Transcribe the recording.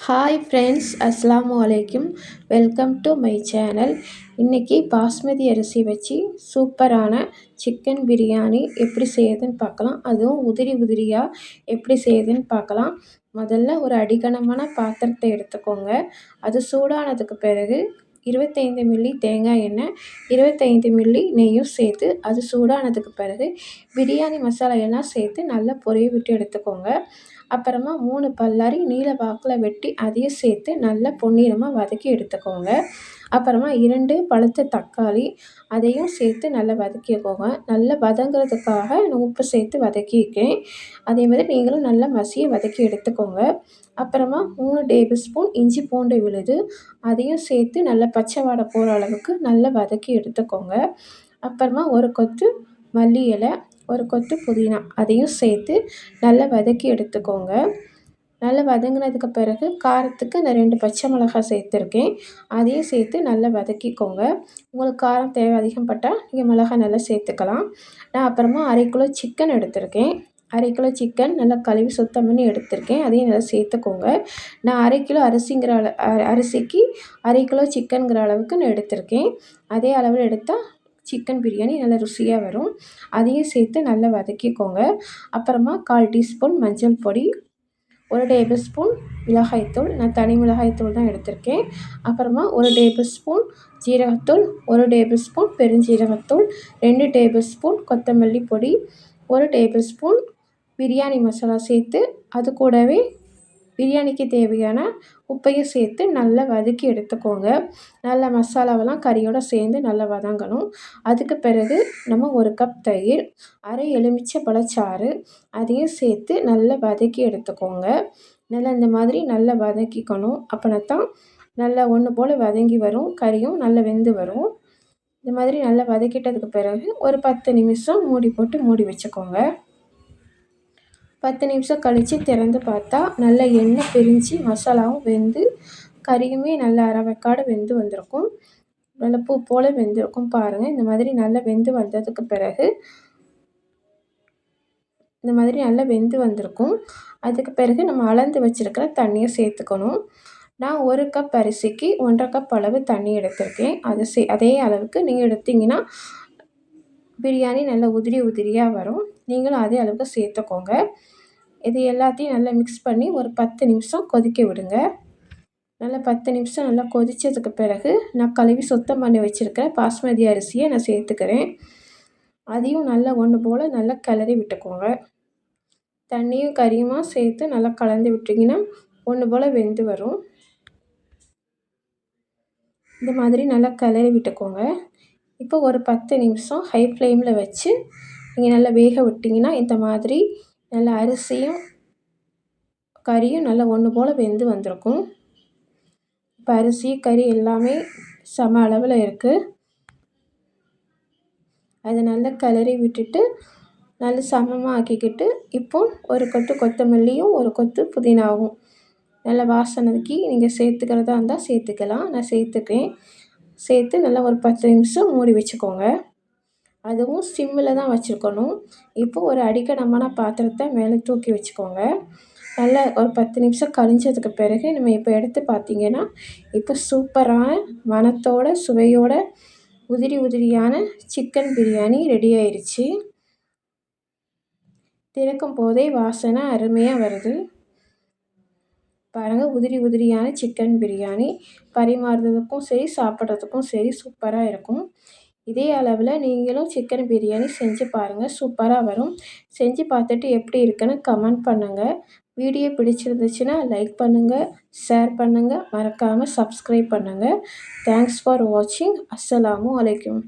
Hi friends, அஸ்ஸலாமு அலைக்கும். Welcome to my channel. இன்றைக்கி பாஸ்மதி அரிசி வச்சு சூப்பரான சிக்கன் பிரியாணி எப்படி செய்யுதுன்னு பார்க்கலாம். அதுவும் உதிரி உதிரியாக எப்படி செய்யுதுன்னு பார்க்கலாம். முதல்ல ஒரு அடிகனமான பாத்திரத்தை எடுத்துக்கோங்க. அது சூடானதுக்கு பிறகு 25 மில்லி தேங்காய் எண்ணெய், 25 மில்லி நெய்யும் சேர்த்து அது சூடானதுக்கு பிறகு பிரியாணி மசாலா எல்லாம் சேர்த்து நல்லா பொரிய விட்டு எடுத்துக்கோங்க. அப்புறமா 3 பல்லாரி நீல வாக்கில் வெட்டி அதையும் சேர்த்து நல்லா பொன்னிறமாக வதக்கி எடுத்துக்கோங்க. அப்புறமா 2 பழுத்த தக்காளி அதையும் சேர்த்து நல்லா வதக்கிக்கோங்க. நல்லா வதங்குறதுக்காக நான் உப்பு சேர்த்து வதக்கியிருக்கேன். அதே மாதிரி நீங்களும் நல்லா மசிய வதக்கி எடுத்துக்கோங்க. அப்புறமா 3 டேபிள் ஸ்பூன் இஞ்சி பூண்டு விழுது அதையும் சேர்த்து நல்லா பச்சை வாடை போகிற அளவுக்கு நல்லா வதக்கி எடுத்துக்கோங்க. அப்புறமா ஒரு கொத்து மல்லி இலை, ஒரு கொத்து புதினா அதையும் சேர்த்து நல்லா வதக்கி எடுத்துக்கோங்க. நல்லா வதங்கினதுக்கு பிறகு காரத்துக்கு நான் 2 பச்சை மிளகாய் சேர்த்துருக்கேன். அதையும் சேர்த்து நல்லா வதக்கிக்கோங்க. உங்களுக்கு காரம் தேவை அதிகப்பட்டால் நீங்கள் மிளகாய் நல்லா சேர்த்துக்கலாம். நான் அப்புறமா 1/2 கிலோ சிக்கன் எடுத்திருக்கேன். 1/2 கிலோ சிக்கன் நல்லா கழுவி சுத்தம் பண்ணி எடுத்திருக்கேன். அதையும் நல்லா சேர்த்துக்கோங்க. நான் 1/2 கிலோ அரிசிக்கு 1/2 கிலோ சிக்கனுங்கிற அளவுக்கு நான் எடுத்திருக்கேன். அதே அளவில் எடுத்தால் சிக்கன் பிரியாணி நல்லா ருசியாக வரும். அதையும் சேர்த்து நல்லா வதக்கிக்கோங்க. அப்புறமா 1/4 டீஸ்பூன் மஞ்சள் பொடி, 1 டேபிள் ஸ்பூன் மிளகாய்த்தூள், நான் தனி மிளகாய்த்தூள் தான் எடுத்திருக்கேன். அப்புறமா 1 டேபிள் ஸ்பூன் ஜீரகத்தூள், 1 டேபிள் ஸ்பூன் பெருஞ்சீரகத்தூள், 2 டேபிள் ஸ்பூன் கொத்தமல்லி பொடி, 1 டேபிள் ஸ்பூன் பிரியாணி மசாலா சேர்த்து அது கூடவே பிரியாணிக்கு தேவையான உப்பையும் சேர்த்து நல்லா வதக்கி எடுத்துக்கோங்க. நல்லா மசாலாவெல்லாம் கறியோடு சேர்ந்து நல்லா வதங்கணும். அதுக்கு பிறகு நம்ம 1 கப் தயிர், அரை எலுமிச்சை பழச்சாறு அதையும் சேர்த்து நல்லா வதக்கி எடுத்துக்கோங்க. நல்லா இந்த மாதிரி நல்லா வதக்கிக்கணும். அப்படின்னா தான் நல்லா ஒன்று போல் வதங்கி வரும், கறியும் நல்லா வெந்து வரும். இந்த மாதிரி நல்லா வதக்கிட்டதுக்கு பிறகு ஒரு 10 நிமிஷம் மூடி போட்டு மூடி வச்சுக்கோங்க. 10 நிமிஷம் கழித்து திறந்து பார்த்தா நல்லா எண்ணெய் பிரிஞ்சு மசாலாவும் வெந்து கறியுமே நல்லா அரைவேக்காடு வெந்து வந்திருக்கும். நல்லா பூ போல் வெந்திருக்கும் பாருங்கள். இந்த மாதிரி நல்லா வெந்து வந்ததுக்கு பிறகு இந்த மாதிரி நல்லா வெந்து வந்திருக்கும். அதுக்கு பிறகு நம்ம அளந்து வச்சுருக்கிற தண்ணியை சேர்த்துக்கணும். நான் 1 கப் அரிசிக்கு 1.5 கப் அளவு தண்ணி எடுத்திருக்கேன். அதே அளவுக்கு நீங்கள் எடுத்திங்கன்னா பிரியாணி நல்லா உதிரி உதிரியாக வரும். நீங்களும் அதே அளவுக்கு சேர்த்துக்கோங்க. இது எல்லாத்தையும் நல்லா மிக்ஸ் பண்ணி ஒரு 10 நிமிஷம் கொதிக்க விடுங்க. நல்லா 10 நிமிஷம் நல்லா கொதித்ததுக்கு பிறகு நான் கழுவி சுத்தம் பண்ணி வச்சுருக்கிற பாஸ்மதி அரிசியை நான் சேர்த்துக்கிறேன். அதையும் நல்லா ஒன்று போல் நல்லா கிளறி விட்டுக்கோங்க. தண்ணியும் கறியுமா சேர்த்து நல்லா கலந்து விட்டிங்கன்னா ஒன்று போல் வெந்து வரும். இந்த மாதிரி நல்லா கிளறி விட்டுக்கோங்க. இப்போ ஒரு 10 நிமிஷம் ஹை ஃப்ளேமில் வச்சு நீங்கள் நல்லா வேக விட்டிங்கன்னா இந்த மாதிரி நல்லா அரிசியும் கறியும் நல்லா ஒன்று போல் வெந்து வந்திருக்கும். இப்போ அரிசி கறி எல்லாமே சம அளவில் இருக்குது. அதை நல்லா கிளறி விட்டுட்டு நல்லா சமமாக ஆக்கிக்கிட்டு இப்போ ஒரு கொத்து கொத்தமல்லியும் 1 கொத்து புதினாவும் நல்லா வாசனைக்கு நீங்கள் சேர்த்துக்கிறதா இருந்தால் சேர்த்துக்கலாம். நான் சேர்த்துக்கிறேன். சேர்த்து நல்லா ஒரு 10 நிமிஷம் மூடி வச்சுக்கோங்க. அதுவும் சிம்மில் தான் வச்சுருக்கணும். இப்போ ஒரு அடிகனமான பாத்திரத்தை மேலே தூக்கி வச்சுக்கோங்க. நல்லா ஒரு 10 நிமிஷம் கழிஞ்சதுக்கு பிறகு நம்ம இப்போ எடுத்து பார்த்திங்கன்னா இப்போ சூப்பரான மணத்தோட சுவையோட உதிரி உதிரியான சிக்கன் பிரியாணி ரெடி ஆயிடுச்சு. திறக்கும் போதே வாசனை அருமையாக வருது பாருங்கள். உதிரி உதிரியான சிக்கன் பிரியாணி பரிமாறுறதுக்கும் சரி சாப்பிட்றதுக்கும் சரி சூப்பராக இருக்கும். இதே அளவில் நீங்களும் சிக்கன் பிரியாணி செஞ்சு பாருங்கள், சூப்பராக வரும். செஞ்சு பார்த்துட்டு எப்படி இருக்குன்னு கமெண்ட் பண்ணுங்கள். வீடியோ பிடிச்சிருந்துச்சுன்னா லைக் பண்ணுங்கள், ஷேர் பண்ணுங்கள், மறக்காமல் சப்ஸ்கிரைப் பண்ணுங்கள். தேங்க்ஸ் ஃபார் வாட்சிங். அஸ்ஸலாமு அலைக்கும்.